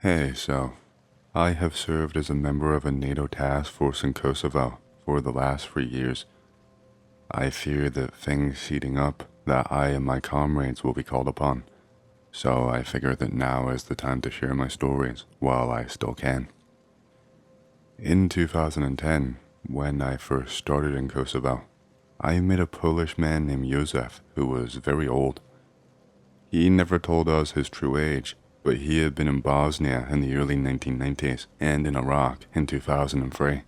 Hey, so, I have served as a member of a NATO task force in Kosovo for the last 3 years. I fear that things heating up, that I and my comrades will be called upon, so I figure that now is the time to share my stories while I still can. In 2010, when I first started in Kosovo, I met a Polish man named Josef who was very old. He never told us his true age, but he had been in Bosnia in the early 1990s and in Iraq in 2003.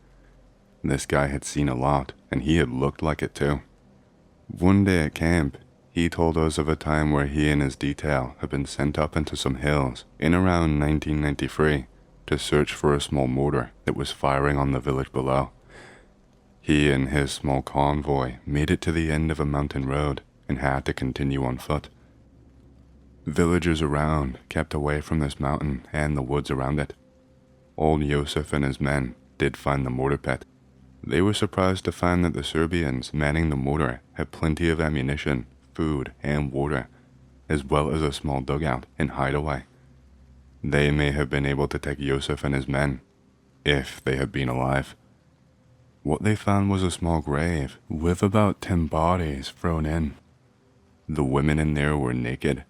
This guy had seen a lot, and he had looked like it too. One day at camp, he told us of a time where he and his detail had been sent up into some hills in around 1993 to search for a small mortar that was firing on the village below. He and his small convoy made it to the end of a mountain road and had to continue on foot. Villagers around kept away from this mountain and the woods around it. Old Josef and his men did find the mortar pit. They were surprised to find that the Serbians manning the mortar had plenty of ammunition, food, and water, as well as a small dugout and hideaway. They may have been able to take Josef and his men, if they had been alive. What they found was a small grave with about 10 bodies thrown in. The women in there were naked.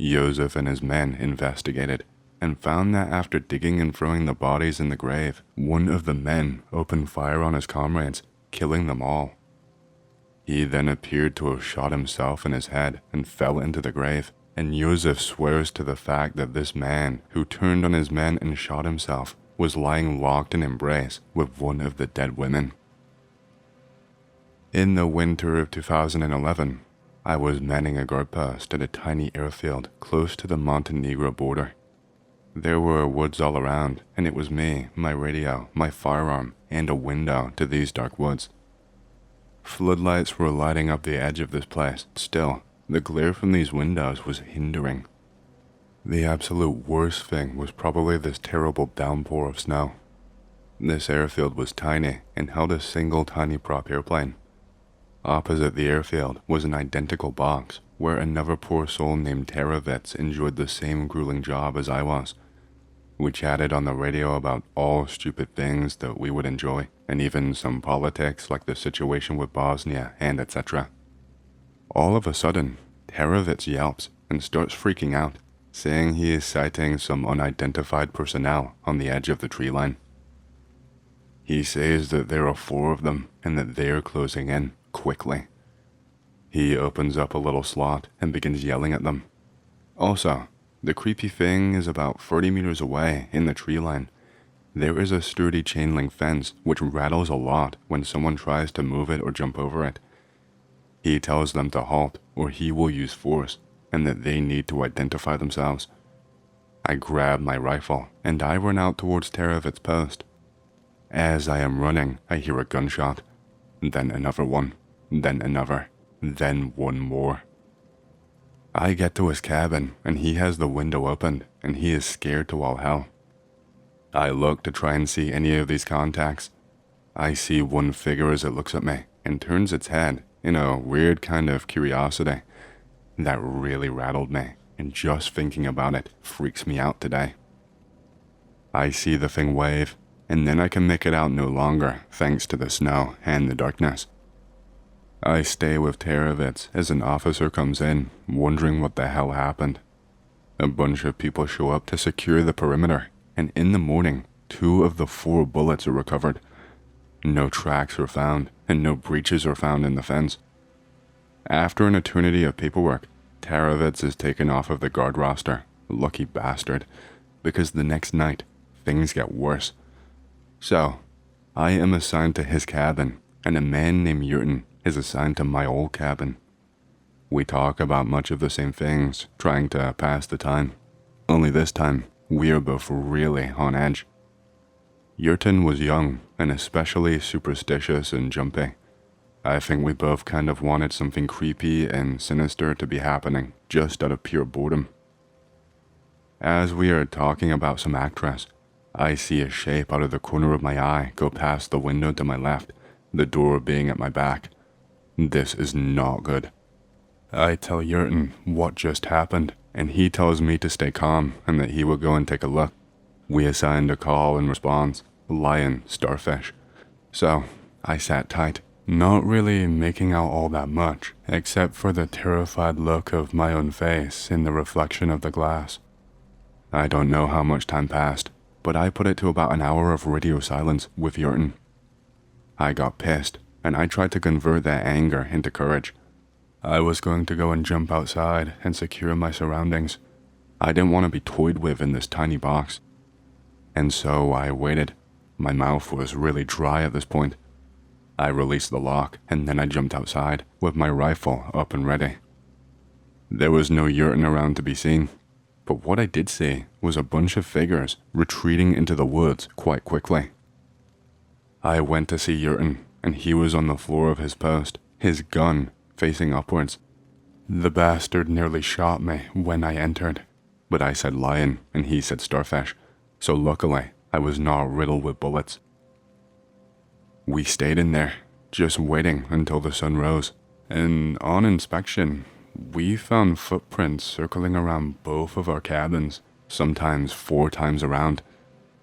Josef and his men investigated and found that after digging and throwing the bodies in the grave, one of the men opened fire on his comrades, killing them all. He then appeared to have shot himself in his head and fell into the grave, and Josef swears to the fact that this man who turned on his men and shot himself was lying locked in embrace with one of the dead women. In the winter of 2011, I was manning a guard post at a tiny airfield close to the Montenegro border. There were woods all around, and it was me, my radio, my firearm, and a window to these dark woods. Floodlights were lighting up the edge of this place. Still, the glare from these windows was hindering. The absolute worst thing was probably this terrible downpour of snow. This airfield was tiny and held a single tiny prop airplane. Opposite the airfield was an identical box where another poor soul named Teravets enjoyed the same grueling job as I was. We chatted on the radio about all stupid things that we would enjoy, and even some politics like the situation with Bosnia and etc. All of a sudden, Teravets yelps and starts freaking out, saying he is sighting some unidentified personnel on the edge of the tree line. He says that there are 4 of them and that they're closing in quickly. He opens up a little slot and begins yelling at them. Also, the creepy thing is about 30 meters away in the tree line. There is a sturdy chain link fence which rattles a lot when someone tries to move it or jump over it. He tells them to halt or he will use force and that they need to identify themselves. I grab my rifle and I run out towards Teravets' post. As I am running, I hear a gunshot, then another one, then another, then one more. I get to his cabin and he has the window opened and he is scared to all hell. I look to try and see any of these contacts. I see one figure as it looks at me and turns its head in a weird kind of curiosity. That really rattled me, and just thinking about it freaks me out today. I see the thing wave, and then I can make it out no longer thanks to the snow and the darkness. I stay with Teravets as an officer comes in, wondering what the hell happened. A bunch of people show up to secure the perimeter, and in the morning, 2 of the 4 bullets are recovered. No tracks are found, and no breaches are found in the fence. After an eternity of paperwork, Teravets is taken off of the guard roster, lucky bastard, because the next night, things get worse. So, I am assigned to his cabin, and a man named Yurtin is assigned to my old cabin. We talk about much of the same things, trying to pass the time. Only this time, we are both really on edge. Yurtin was young, and especially superstitious and jumpy. I think we both kind of wanted something creepy and sinister to be happening, just out of pure boredom. As we are talking about some actress, I see a shape out of the corner of my eye go past the window to my left, the door being at my back. This is not good. I tell Yurtin what just happened, and he tells me to stay calm and that he will go and take a look. We assigned a call and response, lion, starfish. So I sat tight, not really making out all that much, except for the terrified look of my own face in the reflection of the glass. I don't know how much time passed, but I put it to about an hour of radio silence with Yurton. I got pissed, and I tried to convert that anger into courage. I was going to go and jump outside and secure my surroundings. I didn't want to be toyed with in this tiny box. And so I waited. My mouth was really dry at this point. I released the lock, and then I jumped outside with my rifle up and ready. There was no Yurton around to be seen, but what I did see was a bunch of figures retreating into the woods quite quickly. I went to see Yurton, and he was on the floor of his post, his gun facing upwards. The bastard nearly shot me when I entered, but I said lion and he said starfish, so luckily I was not riddled with bullets. We stayed in there, just waiting until the sun rose, and on inspection, we found footprints circling around both of our cabins, sometimes 4 times around.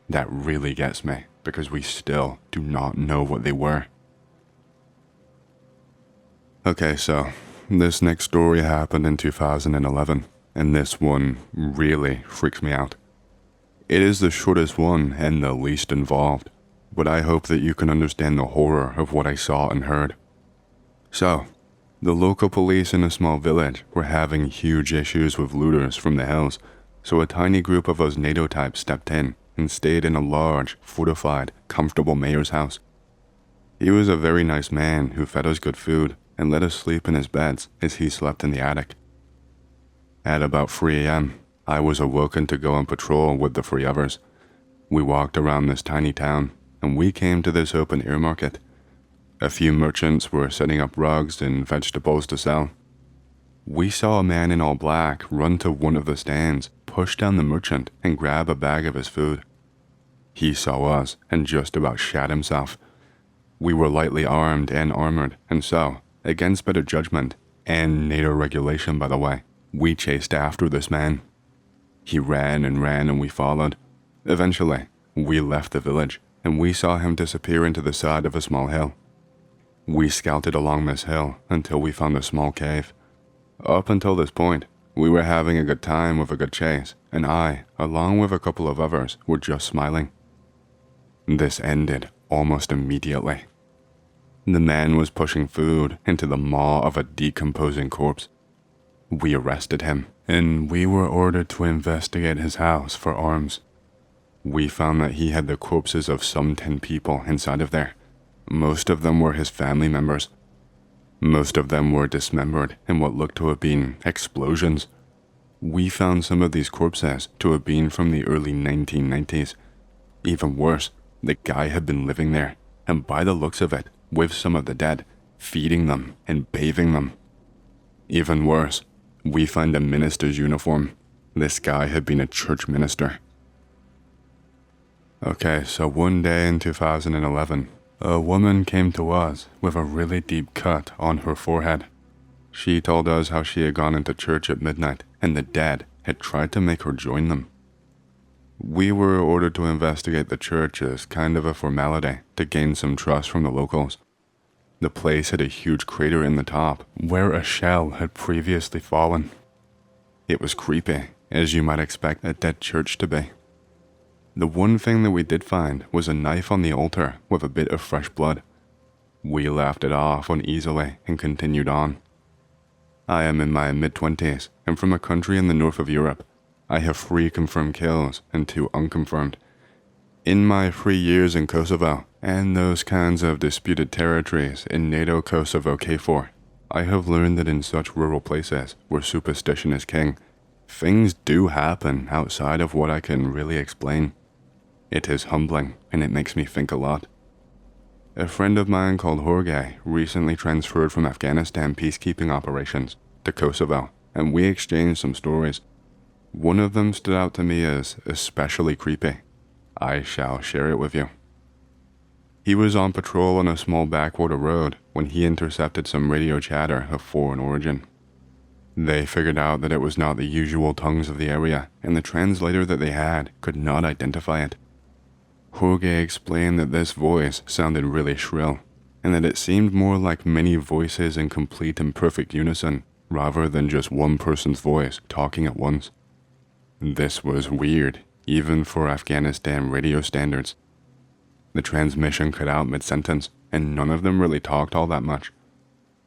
That really gets me, because we still do not know what they were. Okay, so this next story happened in 2011, and this one really freaks me out. It is the shortest one and the least involved, but I hope that you can understand the horror of what I saw and heard. So, the local police in a small village were having huge issues with looters from the hills, so a tiny group of us NATO types stepped in and stayed in a large, fortified, comfortable mayor's house. He was a very nice man who fed us good food and let us sleep in his beds as he slept in the attic. At about 3 a.m., I was awoken to go on patrol with the 3 others. We walked around this tiny town, and we came to this open air market. A few merchants were setting up rugs and vegetables to sell. We saw a man in all black run to one of the stands, push down the merchant, and grab a bag of his food. He saw us and just about shat himself. We were lightly armed and armored, and so, against better judgment, and NATO regulation by the way, we chased after this man. He ran and we followed. Eventually, we left the village, and we saw him disappear into the side of a small hill. We scouted along this hill until we found a small cave. Up until this point, we were having a good time with a good chase, and I, along with a couple of others, were just smiling. This ended almost immediately. The man was pushing food into the maw of a decomposing corpse. We arrested him, and we were ordered to investigate his house for arms. We found that he had the corpses of some 10 people inside of there. Most of them were his family members. Most of them were dismembered in what looked to have been explosions. We found some of these corpses to have been from the early 1990s. Even worse, the guy had been living there, and by the looks of it, with some of the dead, feeding them and bathing them. Even worse, we find a minister's uniform. This guy had been a church minister. Okay, so one day in 2011, a woman came to us with a really deep cut on her forehead. She told us how she had gone into church at midnight and the dead had tried to make her join them. We were ordered to investigate the church as kind of a formality to gain some trust from the locals. The place had a huge crater in the top where a shell had previously fallen. It was creepy, as you might expect a dead church to be. The one thing that we did find was a knife on the altar with a bit of fresh blood. We laughed it off uneasily and continued on. I am in my mid-20s and from a country in the north of Europe. I have 3 confirmed kills and 2 unconfirmed. In my 3 years in Kosovo and those kinds of disputed territories in NATO Kosovo KFOR, I have learned that in such rural places where superstition is king, things do happen outside of what I can really explain. It is humbling and it makes me think a lot. A friend of mine called Jorge recently transferred from Afghanistan peacekeeping operations to Kosovo, and we exchanged some stories. One of them stood out to me as especially creepy. I shall share it with you. He was on patrol on a small backwater road when he intercepted some radio chatter of foreign origin. They figured out that it was not the usual tongues of the area, and the translator that they had could not identify it. Jorge explained that this voice sounded really shrill, and that it seemed more like many voices in complete and perfect unison, rather than just one person's voice talking at once. This was weird, even for Afghanistan radio standards. The transmission cut out mid-sentence, and none of them really talked all that much.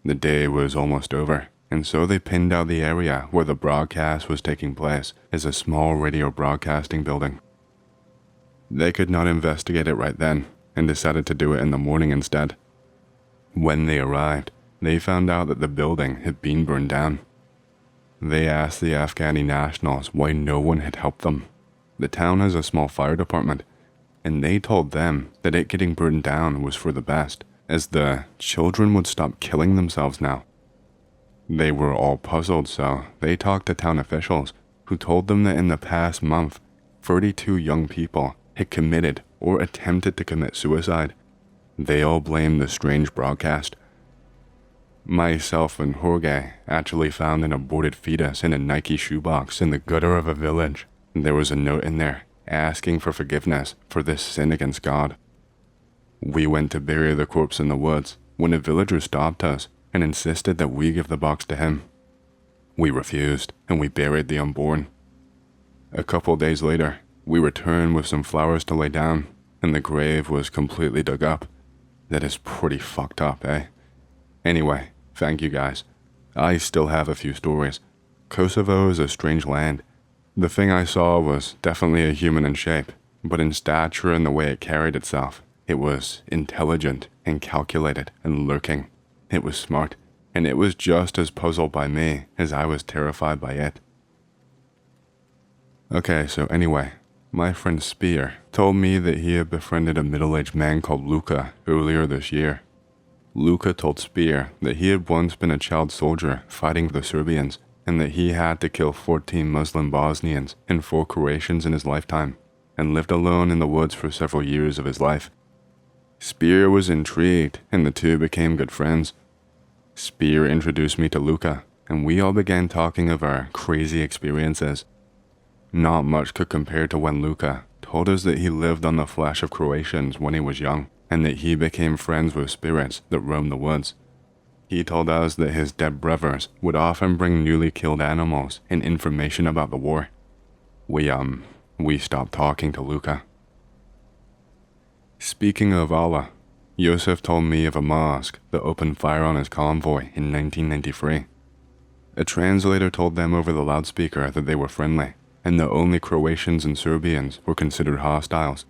The day was almost over, and so they pinned out the area where the broadcast was taking place as a small radio broadcasting building. They could not investigate it right then, and decided to do it in the morning instead. When they arrived, they found out that the building had been burned down. They asked the Afghani nationals why no one had helped them. The town has a small fire department, and they told them that it getting burned down was for the best, as the children would stop killing themselves now. They were all puzzled, so they talked to town officials, who told them that in the past month, 32 young people had committed or attempted to commit suicide. They all blamed the strange broadcast. Myself and Jorge actually found an aborted fetus in a Nike shoebox in the gutter of a village. There was a note in there asking for forgiveness for this sin against God. We went to bury the corpse in the woods when a villager stopped us and insisted that we give the box to him. We refused, and we buried the unborn. A couple days later, we returned with some flowers to lay down, and the grave was completely dug up. That is pretty fucked up, eh? Anyway, thank you guys. I still have a few stories. Kosovo is a strange land. The thing I saw was definitely a human in shape, but in stature and the way it carried itself, it was intelligent and calculated and lurking. It was smart, and it was just as puzzled by me as I was terrified by it. Okay, so anyway, my friend Spear told me that he had befriended a middle-aged man called Luka earlier this year. Luka told Spear that he had once been a child soldier fighting the Serbians, and that he had to kill 14 Muslim Bosnians and 4 Croatians in his lifetime, and lived alone in the woods for several years of his life. Spear was intrigued, and the two became good friends. Spear introduced me to Luka, and we all began talking of our crazy experiences. Not much could compare to when Luka told us that he lived on the flesh of Croatians when he was young, and that he became friends with spirits that roamed the woods. He told us that his dead brothers would often bring newly killed animals and information about the war. We stopped talking to Luka. Speaking of Allah, Yosef told me of a mosque that opened fire on his convoy in 1993. A translator told them over the loudspeaker that they were friendly, and that only Croatians and Serbians were considered hostiles.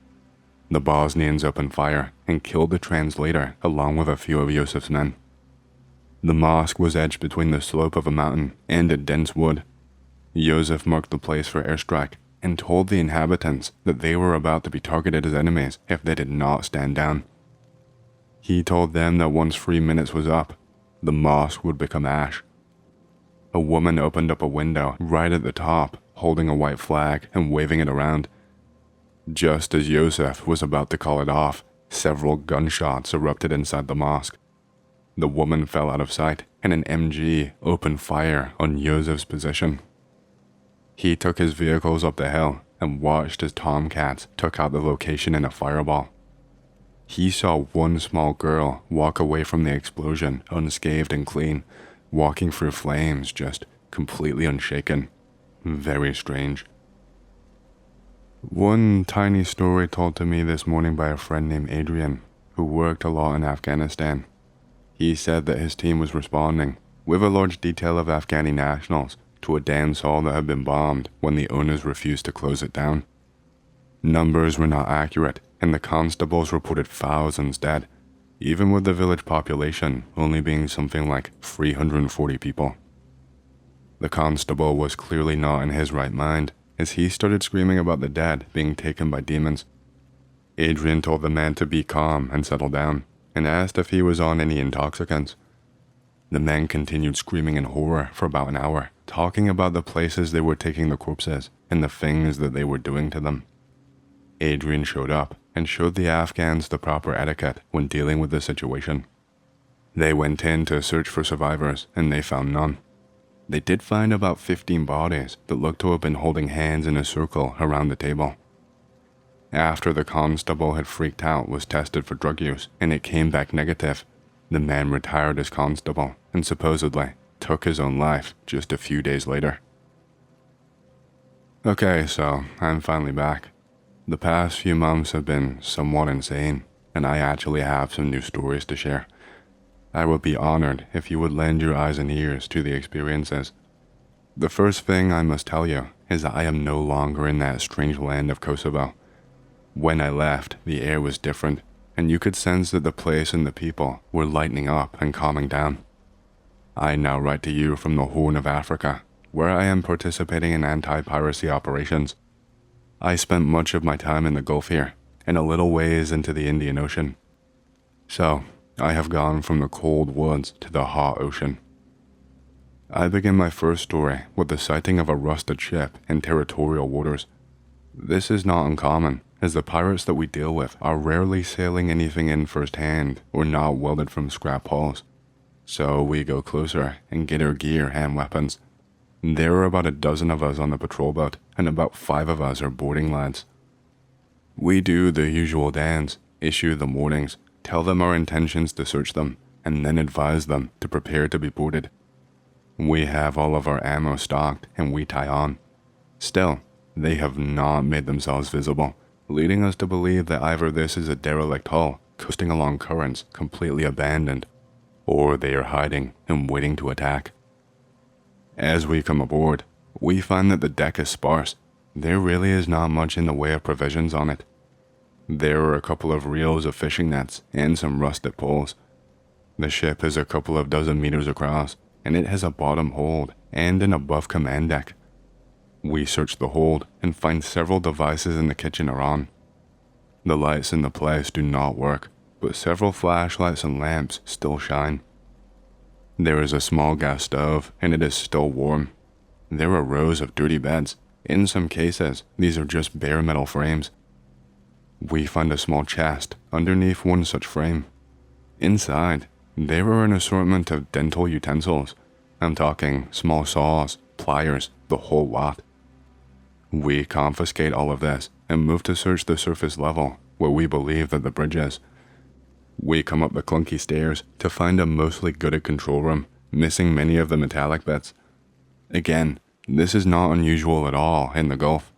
The Bosnians opened fire and killed the translator along with a few of Yosef's men. The mosque was edged between the slope of a mountain and a dense wood. Yosef marked the place for airstrike and told the inhabitants that they were about to be targeted as enemies if they did not stand down. He told them that once 3 minutes was up, the mosque would become ash. A woman opened up a window right at the top, holding a white flag and waving it around. Just as Yosef was about to call it off, several gunshots erupted inside the mosque. The woman fell out of sight, and an MG opened fire on Yosef's position. He took his vehicles up the hill and watched as Tomcats took out the location in a fireball. He saw one small girl walk away from the explosion unscathed and clean, walking through flames just completely unshaken. Very strange. One tiny story told to me this morning by a friend named Adrian, who worked a lot in Afghanistan. He said that his team was responding, with a large detail of Afghani nationals, to a dance hall that had been bombed when the owners refused to close it down. Numbers were not accurate, and the constables reported thousands dead, even with the village population only being something like 340 people. The constable was clearly not in his right mind, as he started screaming about the dead being taken by demons. Adrian told the man to be calm and settle down, and asked if he was on any intoxicants. The men continued screaming in horror for about an hour, talking about the places they were taking the corpses and the things that they were doing to them. Adrian showed up and showed the Afghans the proper etiquette when dealing with the situation. They went in to search for survivors, and they found none. They did find about 15 bodies that looked to have been holding hands in a circle around the table. After the constable had freaked out was tested for drug use and it came back negative, the man retired as constable and supposedly took his own life just a few days later. Okay, so I'm finally back. The past few months have been somewhat insane, and I actually have some new stories to share. I would be honored if you would lend your eyes and ears to the experiences. The first thing I must tell you is that I am no longer in that strange land of Kosovo. When I left, the air was different, and you could sense that the place and the people were lightening up and calming down. I now write to you from the Horn of Africa, where I am participating in anti-piracy operations. I spent much of my time in the Gulf here, and a little ways into the Indian Ocean. So, I have gone from the cold woods to the hot ocean. I begin my first story with the sighting of a rusted ship in territorial waters. This is not uncommon, as the pirates that we deal with are rarely sailing anything in firsthand or not welded from scrap hulls. So we go closer and get our gear and weapons. There are about a dozen of us on the patrol boat, and about 5 of us are boarding lads. We do the usual dance, issue the warnings, tell them our intentions to search them, and then advise them to prepare to be boarded. We have all of our ammo stocked and we tie on. Still, they have not made themselves visible, leading us to believe that either this is a derelict hull coasting along currents completely abandoned, or they are hiding and waiting to attack. As we come aboard, we find that the deck is sparse. There really is not much in the way of provisions on it. There are a couple of reels of fishing nets and some rusted poles. The ship is a couple of dozen meters across, and it has a bottom hold and an above command deck. We search the hold and find several devices in the kitchen are on. The lights in the place do not work, but several flashlights and lamps still shine. There is a small gas stove and it is still warm. There are rows of dirty beds. In some cases, these are just bare metal frames. We find a small chest underneath one such frame. Inside, there are an assortment of dental utensils. I'm talking small saws, pliers, the whole lot. We confiscate all of this and move to search the surface level where we believe that the bridge is. We come up the clunky stairs to find a mostly gutted control room, missing many of the metallic bits. Again, this is not unusual at all in the Gulf.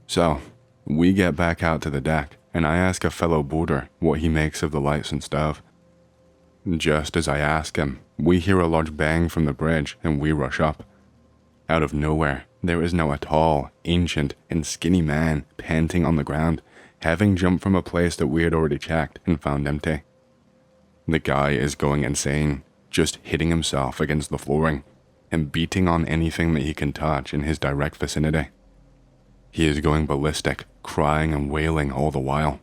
So, we get back out to the deck and I ask a fellow boarder what he makes of the lights and stove. Just as I ask him, we hear a large bang from the bridge and we rush up. Out of nowhere, there is now a tall, ancient, and skinny man panting on the ground, having jumped from a place that we had already checked and found empty. The guy is going insane, just hitting himself against the flooring and beating on anything that he can touch in his direct vicinity. He is going ballistic, crying and wailing all the while.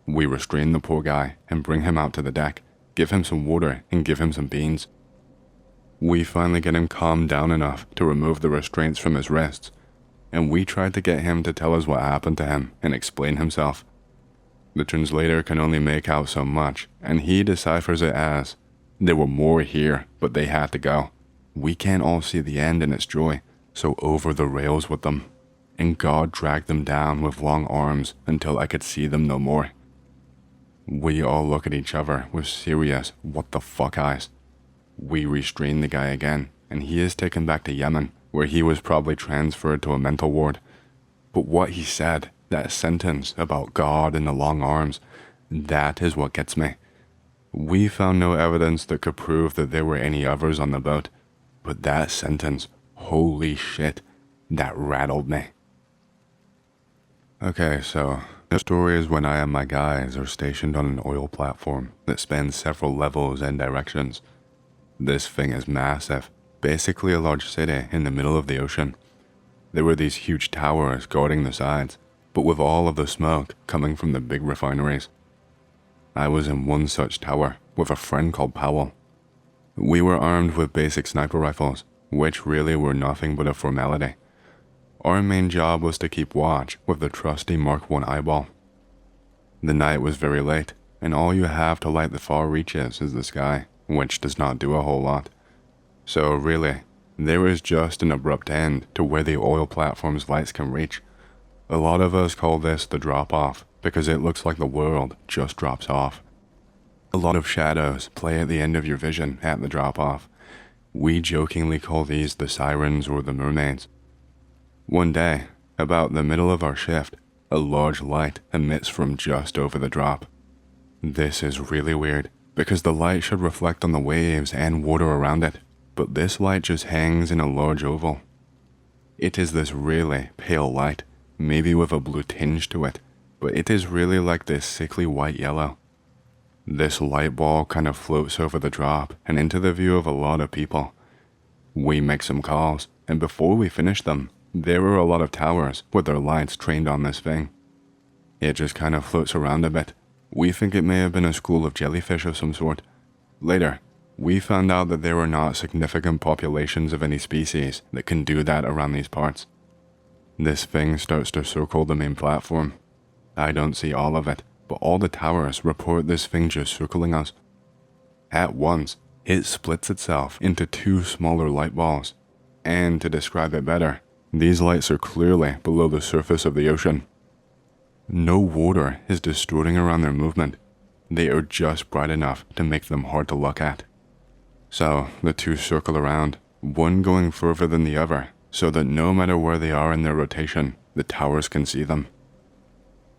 We restrain the poor guy and bring him out to the deck, give him some water and give him some beans. We finally get him calmed down enough to remove the restraints from his wrists, and we tried to get him to tell us what happened to him and explain himself. The translator can only make out so much, and he deciphers it as, "There were more here, but they had to go. We can't all see the end in its joy, so over the rails with them. And God dragged them down with long arms until I could see them no more." We all look at each other with serious what the fuck eyes. We restrain the guy again, and he is taken back to Yemen, where he was probably transferred to a mental ward. But what he said, that sentence about God and the long arms, that is what gets me. We found no evidence that could prove that there were any others on the boat, but that sentence, holy shit, that rattled me. Okay, so the story is when I and my guys are stationed on an oil platform that spans several levels and directions. This thing is massive, basically a large city in the middle of the ocean. There were these huge towers guarding the sides, but with all of the smoke coming from the big refineries. I was in one such tower with a friend called Powell. We were armed with basic sniper rifles, which really were nothing but a formality. Our main job was to keep watch with the trusty Mark I eyeball. The night was very late, and all you have to light the far reaches is the sky, which does not do a whole lot. So really, There is just an abrupt end to where the oil platform's lights can reach. A lot of us call this the drop-off because it looks like the world just drops off. A lot of shadows play at the end of your vision at the drop-off. We jokingly call these the sirens or the mermaids. One day, about the middle of our shift, a large light emits from just over the drop. This is really weird because the light should reflect on the waves and water around it, but this light just hangs in a large oval. It is this really pale light, maybe with a blue tinge to it, but it is really like this sickly white yellow. This light ball kind of floats over the drop and into the view of a lot of people. We make some calls, and before we finish them, there are a lot of towers with their lights trained on this thing. It just kind of floats around a bit. We think it may have been a school of jellyfish of some sort. Later, we found out that there are not significant populations of any species that can do that around these parts. This thing starts to circle the main platform. I don't see all of it, but all the towers report this thing just circling us. At once, it splits itself into two smaller light balls. And to describe it better, these lights are clearly below the surface of the ocean. No water is distorting around their movement. They are just bright enough to make them hard to look at. So the two circle around, one going further than the other, so that no matter where they are in their rotation, the towers can see them.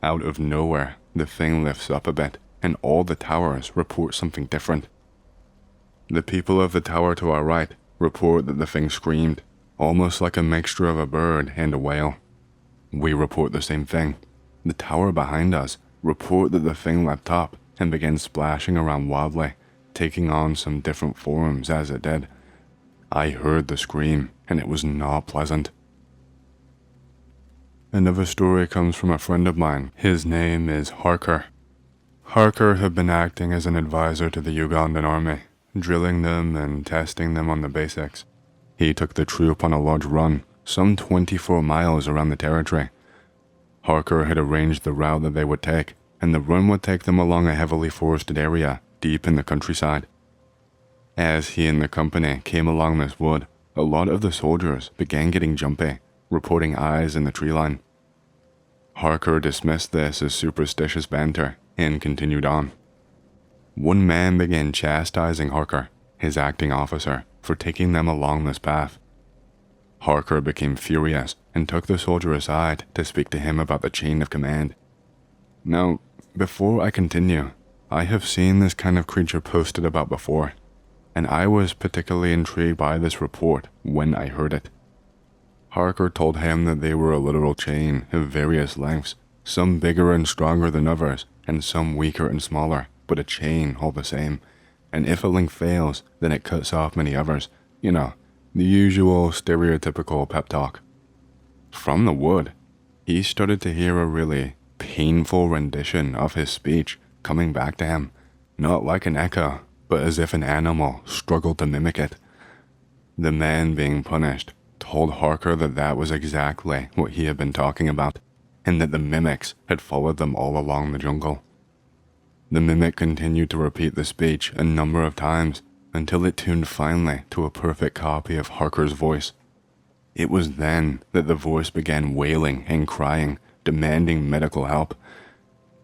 Out of nowhere, the thing lifts up a bit, and all the towers report something different. The people of the tower to our right report that the thing screamed, almost like a mixture of a bird and a whale. We report the same thing. The tower behind us report that the thing leapt up and began splashing around wildly, taking on some different forms as it did. I heard the scream, and it was not pleasant. Another story comes from a friend of mine. His name is Harker. Harker had been acting as an advisor to the Ugandan army, drilling them and testing them on the basics. He took the troop on a large run, some 24 miles around the territory. Harker had arranged the route that they would take, and the run would take them along a heavily forested area deep in the countryside. As he and the company came along this wood, a lot of the soldiers began getting jumpy, reporting eyes in the tree line. Harker dismissed this as superstitious banter and continued on. One man began chastising Harker, his acting officer, for taking them along this path. Harker became furious and took the soldier aside to speak to him about the chain of command. Now, before I continue, I have seen this kind of creature posted about before, and I was particularly intrigued by this report when I heard it. Harker told him that they were a literal chain of various lengths, some bigger and stronger than others, and some weaker and smaller, but a chain all the same, and if a link fails, then it cuts off many others. You know, the usual stereotypical pep talk. From the wood, he started to hear a really painful rendition of his speech coming back to him, not like an echo, but as if an animal struggled to mimic it. The man being punished told Harker that that was exactly what he had been talking about, and that the mimics had followed them all along the jungle. The mimic continued to repeat the speech a number of times until it tuned finally to a perfect copy of Harker's voice. It was then that the voice began wailing and crying, demanding medical help.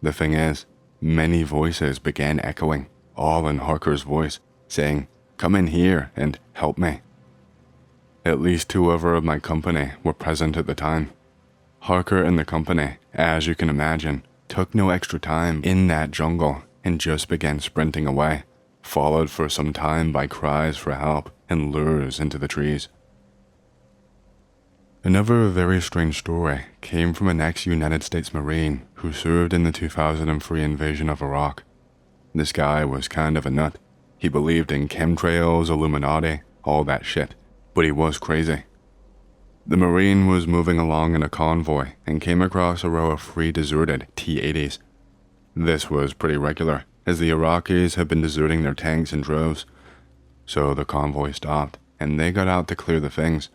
The thing is, many voices began echoing, all in Harker's voice, saying, "Come in here and help me." At least 2 other of my company were present at the time. Harker and the company, as you can imagine, took no extra time in that jungle and just began sprinting away, followed for some time by cries for help and lures into the trees. Another very strange story came from an ex-United States Marine who served in the 2003 invasion of Iraq. This guy was kind of a nut. He believed in chemtrails, Illuminati, all that shit, but he was crazy. The Marine was moving along in a convoy and came across a row of 3 deserted T-80s. This was pretty regular, as the Iraqis had been deserting their tanks in droves. So the convoy stopped, and they got out to clear the things.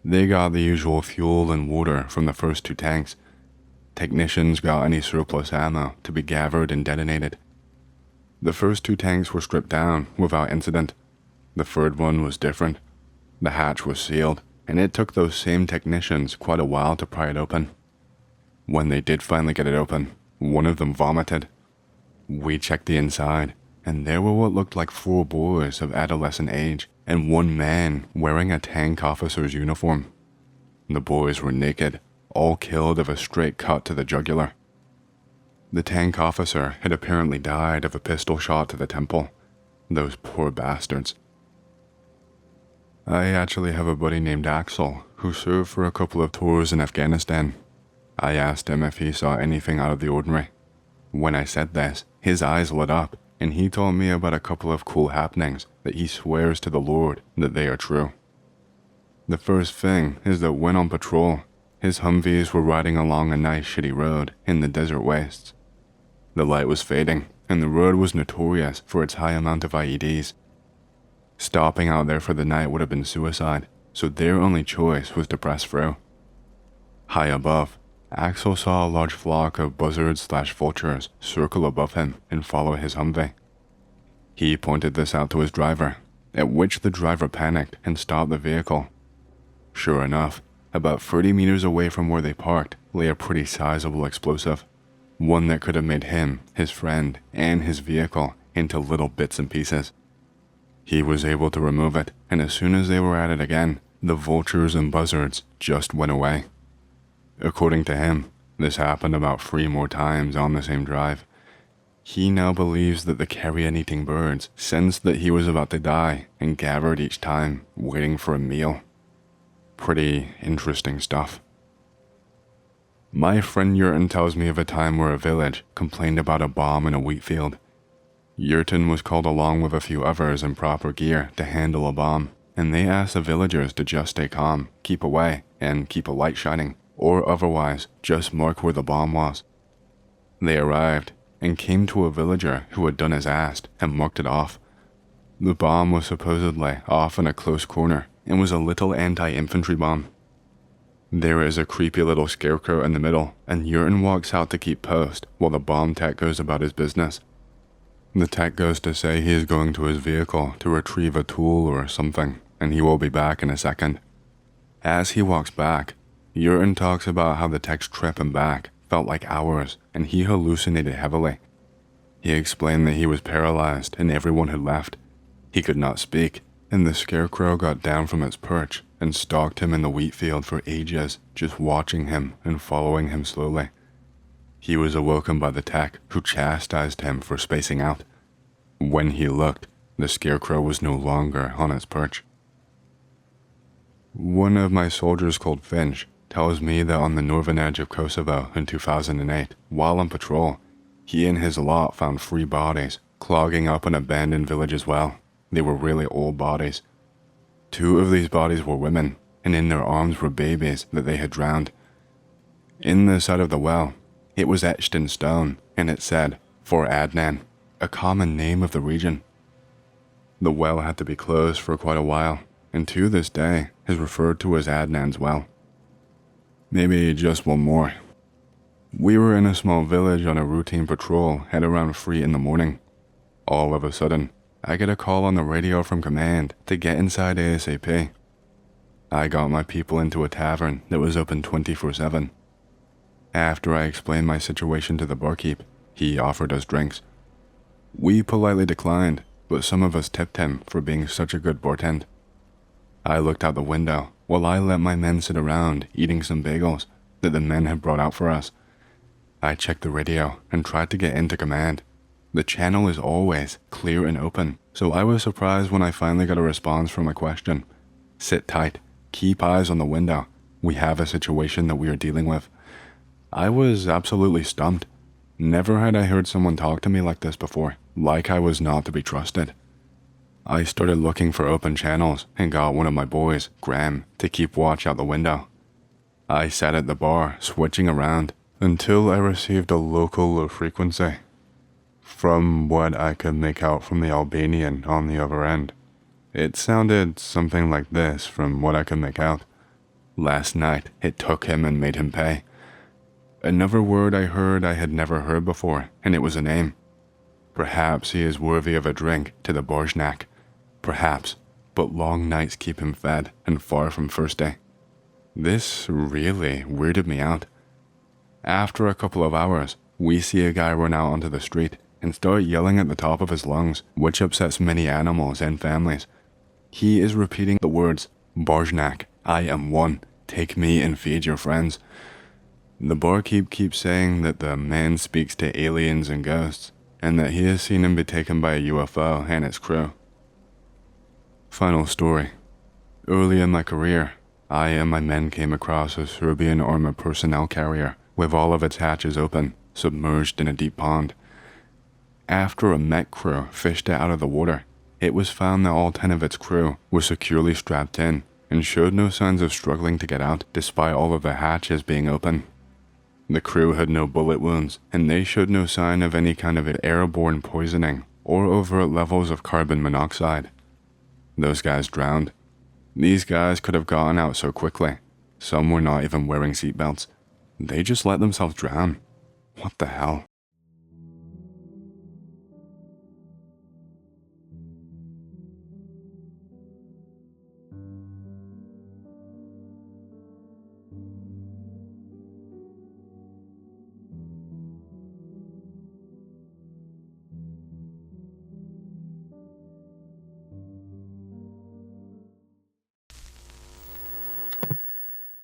They got the usual fuel and water from the first 2 tanks. Technicians got any surplus ammo to be gathered and detonated. The first 2 tanks were stripped down without incident. The third one was different. The hatch was sealed, and it took those same technicians quite a while to pry it open. When they did finally get it open, one of them vomited. We checked the inside, and there were what looked like 4 boys of adolescent age and 1 man wearing a tank officer's uniform. The boys were naked, all killed of a straight cut to the jugular. The tank officer had apparently died of a pistol shot to the temple. Those poor bastards. I actually have a buddy named Axel who served for a couple of tours in Afghanistan. I asked him if he saw anything out of the ordinary. When I said this, his eyes lit up, and he told me about a couple of cool happenings that he swears to the Lord that they are true. The first thing is that when on patrol, his Humvees were riding along a nice shitty road in the desert wastes. The light was fading, and the road was notorious for its high amount of IEDs. Stopping out there for the night would have been suicide, so their only choice was to press through. High above, Axel saw a large flock of buzzards/vultures circle above him and follow his Humvee. He pointed this out to his driver, at which the driver panicked and stopped the vehicle. Sure enough, about 30 meters away from where they parked lay a pretty sizable explosive, one that could have made him, his friend, and his vehicle into little bits and pieces. He was able to remove it, and as soon as they were at it again, the vultures and buzzards just went away. According to him, this happened about 3 more times on the same drive. He now believes that the carrion-eating birds sensed that he was about to die and gathered each time, waiting for a meal. Pretty interesting stuff. My friend Yurton tells me of a time where a village complained about a bomb in a wheat field. Yurton was called along with a few others in proper gear to handle a bomb, and they asked the villagers to just stay calm, keep away, and keep a light shining, or otherwise just mark where the bomb was. They arrived and came to a villager who had done as asked and marked it off. The bomb was supposedly off in a close corner and was a little anti-infantry bomb. There is a creepy little scarecrow in the middle, and Yurton walks out to keep post while the bomb tech goes about his business. The tech goes to say he is going to his vehicle to retrieve a tool or something, and he will be back in a second. As he walks back, Yurton talks about how the tech's trip and back felt like hours, and he hallucinated heavily. He explained that he was paralyzed and everyone had left. He could not speak, and the scarecrow got down from its perch and stalked him in the wheat field for ages, just watching him and following him slowly. He was awoken by the tech, who chastised him for spacing out. When he looked, the scarecrow was no longer on its perch. One of my soldiers called Finch tells me that on the northern edge of Kosovo in 2008, while on patrol, he and his lot found 3 bodies clogging up an abandoned village as well. They were really old bodies. 2 of these bodies were women, and in their arms were babies that they had drowned. In the side of the well, it was etched in stone, and it said, "For Adnan," a common name of the region. The well had to be closed for quite a while, and to this day is referred to as Adnan's well. Maybe just one more. We were in a small village on a routine patrol at around 3 in the morning. All of a sudden, I get a call on the radio from command to get inside ASAP. I got my people into a tavern that was open 24/7. After I explained my situation to the barkeep, he offered us drinks. We politely declined, but some of us tipped him for being such a good bartend. I looked out the window while I let my men sit around eating some bagels that the men had brought out for us. I checked the radio and tried to get into command. The channel is always clear and open, so I was surprised when I finally got a response from a question. "Sit tight, keep eyes on the window, we have a situation that we are dealing with." I was absolutely stumped. Never had I heard someone talk to me like this before, like I was not to be trusted. I started looking for open channels and got one of my boys, Graham, to keep watch out the window. I sat at the bar, switching around, until I received a local low frequency. From what I could make out from the Albanian on the other end, it sounded something like this from what I could make out. Last night, it took him and made him pay. Another word I heard I had never heard before, and it was a name. Perhaps he is worthy of a drink to the Borznak. Perhaps, but long nights keep him fed and far from thirsty. This really weirded me out. After a couple of hours, we see a guy run out onto the street and start yelling at the top of his lungs, which upsets many animals and families. He is repeating the words, "Barjnak, I am one, take me and feed your friends." The barkeep keeps saying that the man speaks to aliens and ghosts, and that he has seen him be taken by a UFO and its crew. Final story. Early in my career, I and my men came across a Serbian armored personnel carrier with all of its hatches open, submerged in a deep pond. After a mech crew fished it out of the water, it was found that all 10 of its crew were securely strapped in and showed no signs of struggling to get out despite all of the hatches being open. The crew had no bullet wounds, and they showed no sign of any kind of airborne poisoning or overt levels of carbon monoxide. Those guys drowned. These guys could have gotten out so quickly. Some were not even wearing seatbelts. They just let themselves drown. What the hell?